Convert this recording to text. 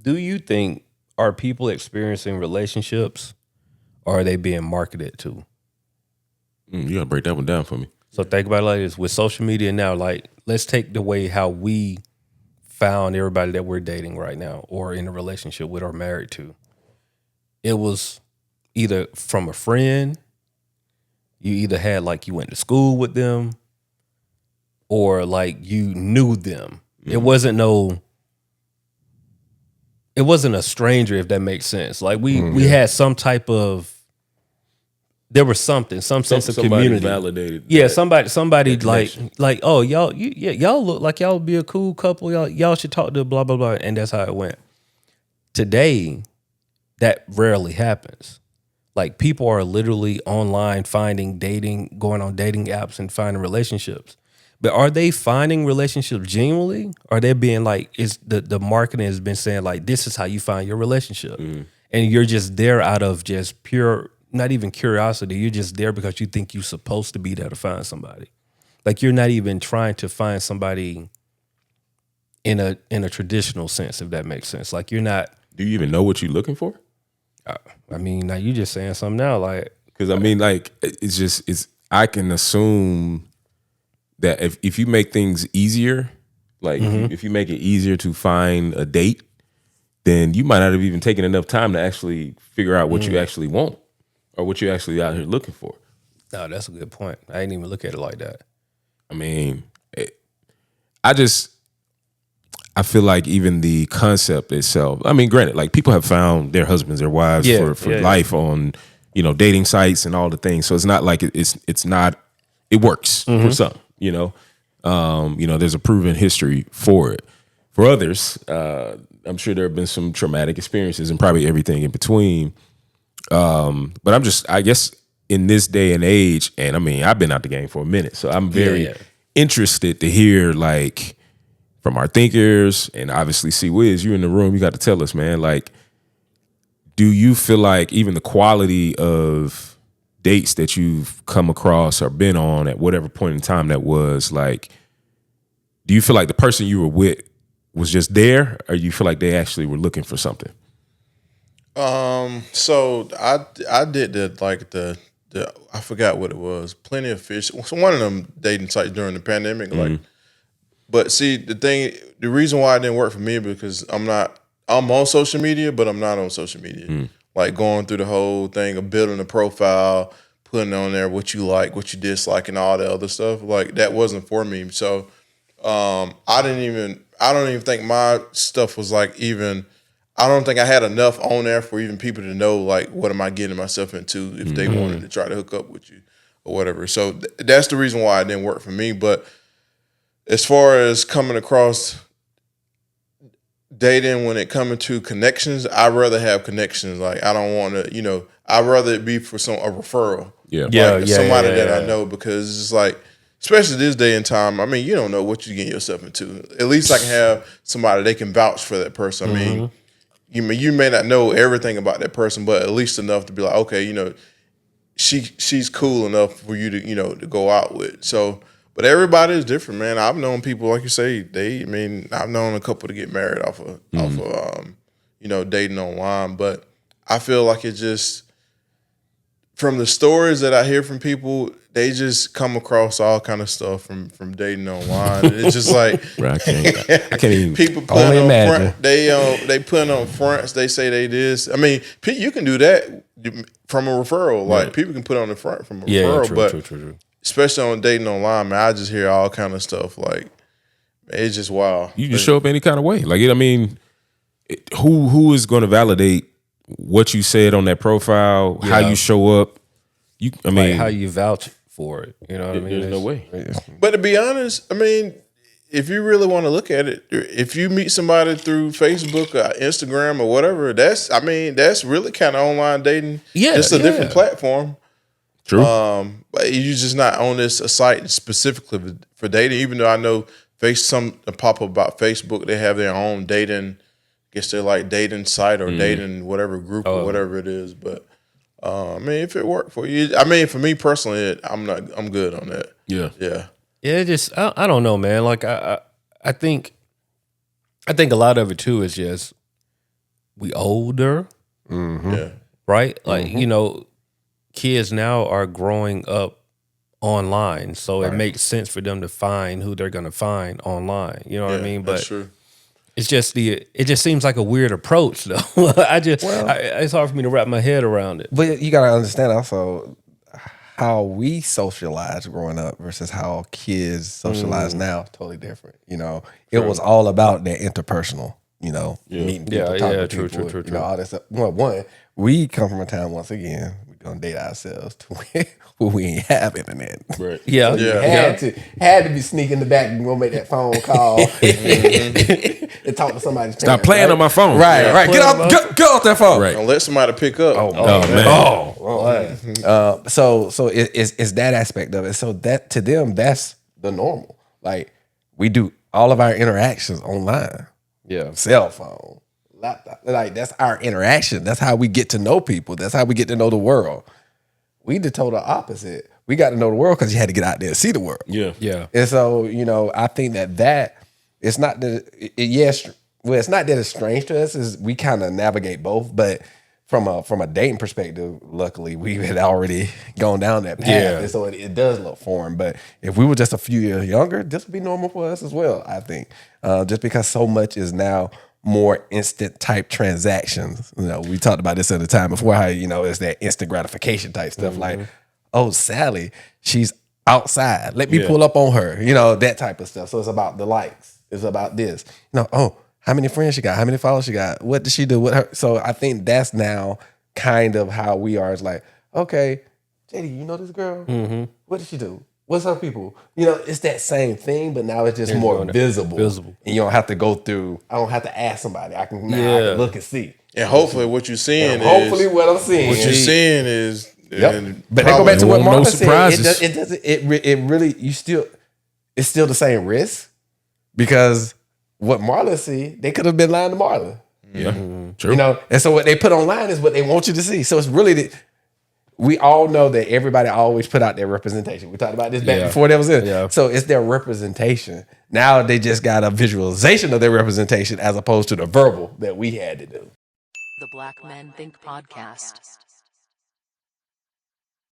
Do you think are people experiencing relationships or are they being marketed to? You gotta break that one down for me. So think about it like this: with social media now, like let's take the way how we found everybody that we're dating right now or in a relationship with or married to. It was either from a friend, you either had like you went to school with them, or like you knew them. It wasn't a stranger, if that makes sense. Like we had some type of, there was something, some sense of Somebody community. validated. Yeah, that- somebody that like connection. oh y'all look like y'all would be a cool couple. Y'all should talk to blah blah blah, and that's how it went. Today, that rarely happens. Like people are literally online going on dating apps and finding relationships. But are they finding relationships genuinely? Are they being like, is the marketing has been saying like, this is how you find your relationship, and you're just there out of just pure, not even curiosity. You're just there because you think you're supposed to be there to find somebody. Like you're not even trying to find somebody in a traditional sense, if that makes sense. Like you're not. Do you even know what you're looking for? I mean, now you just saying something now, like Because I mean, like, it's. I can assume that if you make things easier, like if you make it easier to find a date, then you might not have even taken enough time to actually figure out what you actually want or what you're actually out here looking for. no, that's a good point. I didn't even look at it like that. I mean, I feel like even the concept itself. I mean, granted, like people have found their husbands, their wives for life on dating sites and all the things. So it's not like it's not. It works for some. There's a proven history for it. For others, I'm sure there have been some traumatic experiences and probably everything in between. But I guess in this day and age, and I mean, I've been out the game for a minute, so I'm very interested to hear like from our thinkers, and obviously, see Wiz, you in the room, you got to tell us, man. Like, do you feel like even the quality of dates that you've come across or been on at whatever point in time that was, like, do you feel like the person you were with was just there, or you feel like they actually were looking for something? So I did the I forgot what it was. Plenty of Fish. It was one of them dating sites during the pandemic. Like, but see the reason why it didn't work for me because I'm on social media, but I'm not on social media. Like going through the whole thing of building a profile, putting on there what you like, what you dislike, and all the other stuff. Like that wasn't for me. So I don't even think my stuff was like even. I don't think I had enough on there for even people to know like what am I getting myself into if they wanted to try to hook up with you or whatever. So that's the reason why it didn't work for me. But as far as coming across dating when it coming to connections, I'd rather have connections. Like I don't want to, I'd rather it be for a referral. Somebody that I know because it's like, especially this day and time. I mean, you don't know what you're getting yourself into. At least I can have somebody they can vouch for that person. I mean. You may not know everything about that person, but at least enough to be like, okay, she's cool enough for you to to go out with. So, but everybody is different, man. I've known people like you say I've known a couple to get married off of dating online, but I feel like it just from the stories that I hear from people, they just come across all kind of stuff from dating online. It's just like Bro, I can't even. people putting on front. They putting on fronts. They say they this. I mean, you can do that from a referral. Like people can put on the front from a referral, true. Especially on dating online, man, I just hear all kind of stuff. Like it's just wild. You just show up any kind of way. Like I mean, who is going to validate what you said on that profile? How you show up? Like how you vouch for it. You know what I mean? There's no way. But to be honest, I mean, if you really want to look at it, if you meet somebody through Facebook or Instagram or whatever, that's really kind of online dating. Yeah, just a different platform. True. But you're just not on this site specifically for dating. Even though I know some pop up about Facebook, they have their own dating. I guess they're like dating site or dating whatever group or whatever it is, but. I mean, if it worked for you, I mean, for me personally, I'm good on that. Yeah. Just I don't know, man. Like I think a lot of it too is just we older, right? Like you know, kids now are growing up online, so it makes sense for them to find who they're going to find online. You know what I mean? But that's true. it's just it just seems like a weird approach, though. It's hard for me to wrap my head around it. But you gotta understand also how we socialized growing up versus how kids socialize now. Totally different. You know, it was all about that interpersonal. You know, meeting people, talking to people. True. You know, all that stuff. One, we come from a time once again. We're gonna date ourselves to where we ain't have internet. Right. Yeah, So had to be sneaking in the back and go make that phone call and talk to somebody's parents. Stop playing on my phone. Right. Get off that phone. Right. Don't let somebody pick up. So it's that aspect of it. So that to them, that's the normal. Like we do all of our interactions online. yeah. Cell phone, laptop. Like that's our interaction. That's how we get to know people. That's how we get to know the world. We the total opposite. We got to know the world because you had to get out there and see the world. Yeah. And so, you know, I think that it's not that it's not that it's strange to us. Is we kind of navigate both, but from a dating perspective, luckily we had already gone down that path, and so it does look foreign. But if we were just a few years younger, this would be normal for us as well. I think just because so much is now more instant type transactions. You know, we talked about this at the time before. How it's that instant gratification type stuff. Like, oh, Sally, she's outside. Let me pull up on her. You know, that type of stuff. So it's about the likes. It's about this. You know, oh, how many friends she got? How many followers she got? What did she do with her? So I think that's now kind of how we are. It's like, okay, JD, you know this girl? Mm-hmm. What did she do? What's her people? You know, it's that same thing, but now it's just more visible. And you don't have to go through. I don't have to ask somebody. I can look and see. And hopefully, what you're seeing what I'm seeing. What you're seeing is. But they go back to what Marlon surprises. said. It doesn't. It really. It's still the same risk because what Marlon see, they could have been lying to Marlon. Yeah, true. You know, and so what they put online is what they want you to see. So it's really we all know that everybody always put out their representation. We talked about this back before that was in. Yeah. So it's their representation. Now they just got a visualization of their representation as opposed to the verbal that we had to do. The Black Men Think Podcast.